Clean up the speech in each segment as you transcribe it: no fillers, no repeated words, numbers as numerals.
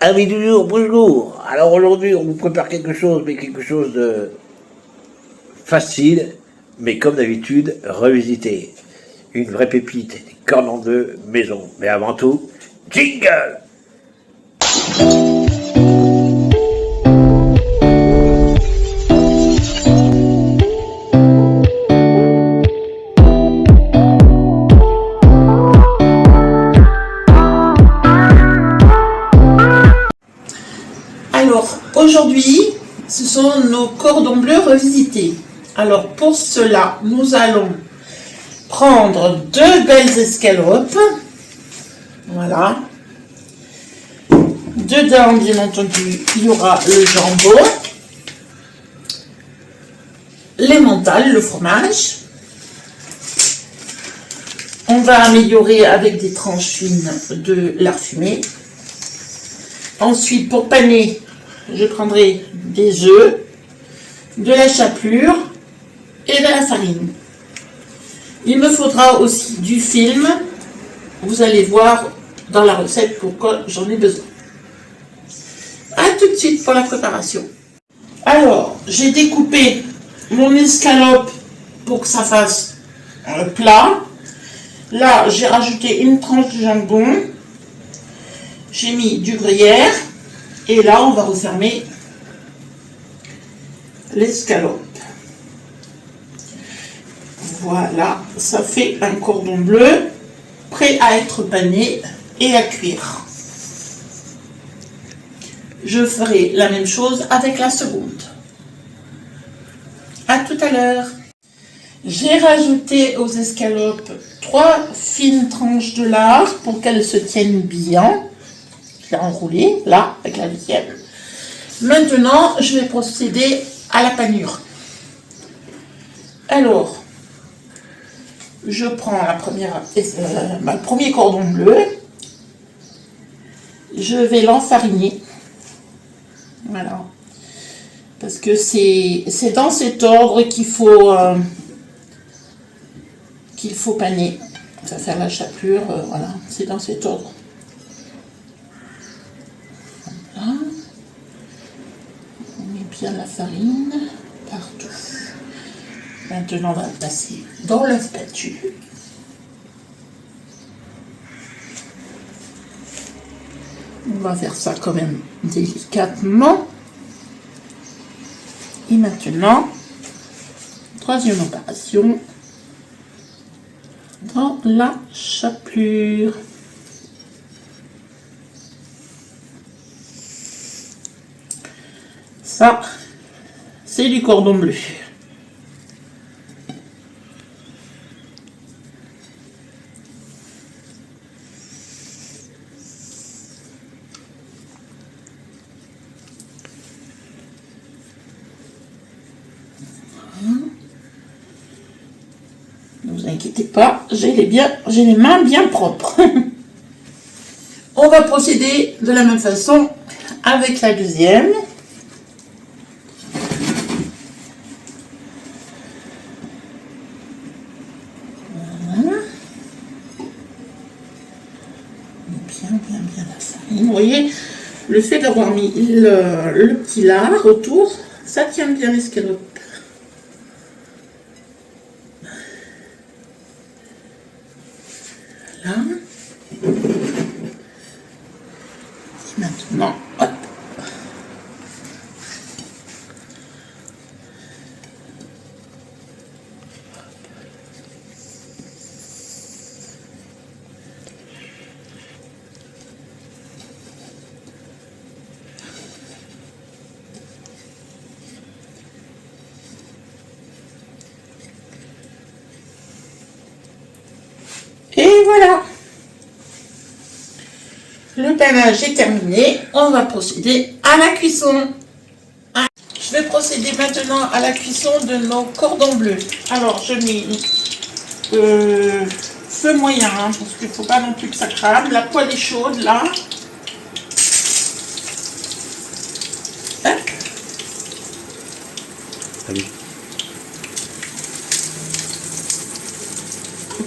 Amis du jour, bonjour. Alors aujourd'hui, on vous prépare quelque chose, mais quelque chose de facile, mais comme d'habitude, revisité. Une vraie pépite, des cordons bleu maison. Mais avant tout, jingle! Alors, aujourd'hui, ce sont nos cordons bleus revisités. Alors, pour cela, nous allons prendre deux belles escalopes. Voilà. Dedans, bien entendu, il y aura le jambon, l'emmental, le fromage. On va améliorer avec des tranches fines de lard fumé. Ensuite, pour paner, je prendrai des œufs, de la chapelure et de la farine. Il me faudra aussi du film. Vous allez voir dans la recette pourquoi j'en ai besoin. A tout de suite pour la préparation. Alors, j'ai découpé mon escalope pour que ça fasse plat. Là, j'ai rajouté une tranche de jambon. J'ai mis du gruyère. Et là, on va refermer l'escalope. Voilà, ça fait un cordon bleu prêt à être pané et à cuire. Je ferai la même chose avec la seconde. À tout à l'heure. J'ai rajouté aux escalopes 3 fines tranches de lard pour qu'elles se tiennent bien. Je l'ai enroulé là avec la deuxième. Maintenant, je vais procéder à la panure. Alors, je prends le premier cordon bleu. Je vais l'enfariner. Voilà. Parce que c'est dans cet ordre qu'il faut paner. Ça va faire la chapelure. Voilà, c'est dans cet ordre. Voilà. On met bien la farine partout. Maintenant, on va le passer dans l'œuf battu. On va faire ça quand même délicatement. Et maintenant, troisième opération, dans la chapelure. Ça, c'est du cordon bleu. Ne vous inquiétez pas, j'ai les mains bien propres. On va procéder de la même façon avec la deuxième. Voilà. Bien la farine. Vous voyez, le fait d'avoir mis le petit lard autour, ça tient bien l'escalope. Voilà. Et maintenant, hop. Et voilà. Le panage est terminé. On va procéder à la cuisson. Je vais procéder maintenant à la cuisson de nos cordons bleus. Alors, je mets feu moyen, hein, parce qu'il ne faut pas non plus que ça crame. La poêle est chaude, là. Hop. Allez.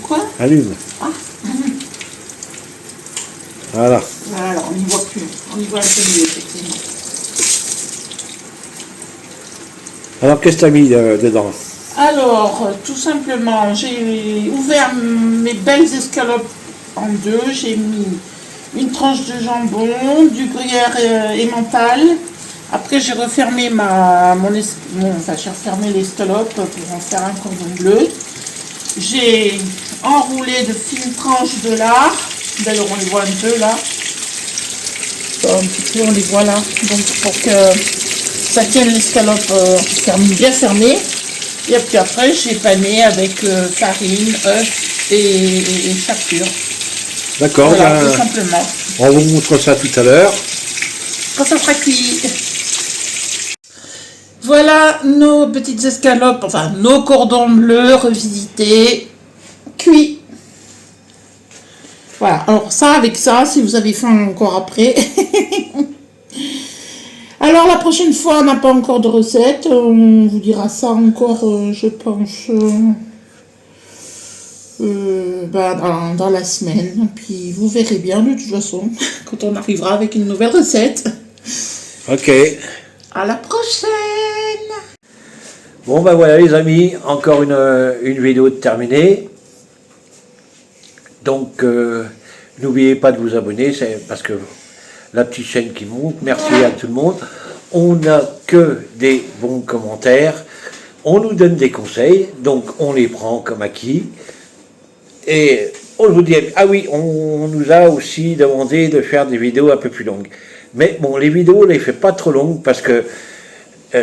Quoi? Allume. Ah. Voilà. Voilà, on n'y voit plus. On y voit un peu mieux, effectivement. Alors, qu'est-ce que tu as mis dedans? Alors, tout simplement, j'ai ouvert mes belles escalopes en deux. J'ai mis une tranche de jambon, du gruyère emmental. Après, j'ai refermé j'ai refermé l'escalope pour en faire un cordon bleu. J'ai enroulé de fines tranches de lard. D'ailleurs, on les voit un peu là. Un petit peu, on les voit là. Donc, pour que ça tienne l'escalope bien fermée. Et puis après, j'ai pané avec farine, œufs et chapelure. D'accord, Voilà, tout simplement. On vous montre ça tout à l'heure. Quand ça sera cuit. Voilà nos petites escalopes, enfin nos cordons bleus revisités, cuits. Voilà, alors ça, avec ça, si vous avez faim encore après. Alors la prochaine fois, on n'a pas encore de recette. On vous dira ça encore, je pense, dans la semaine. Puis vous verrez bien de toute façon, quand on arrivera avec une nouvelle recette. Ok. À la prochaine! Bon ben voilà les amis, encore une vidéo terminée. Donc n'oubliez pas de vous abonner, c'est parce que la petite chaîne qui monte. Merci à tout le monde. On n'a que des bons commentaires. On nous donne des conseils, donc on les prend comme acquis. Et on vous dit, ah oui, on nous a aussi demandé de faire des vidéos un peu plus longues. Mais bon, les vidéos, on ne les fait pas trop longues parce que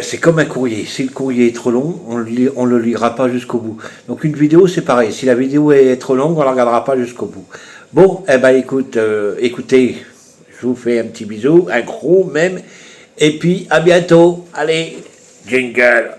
c'est comme un courrier. Si le courrier est trop long, on ne le lira pas jusqu'au bout. Donc une vidéo, c'est pareil. Si la vidéo est trop longue, on ne la regardera pas jusqu'au bout. Bon, eh ben écoutez, je vous fais un petit bisou, un gros même. Et puis à bientôt. Allez, jingle.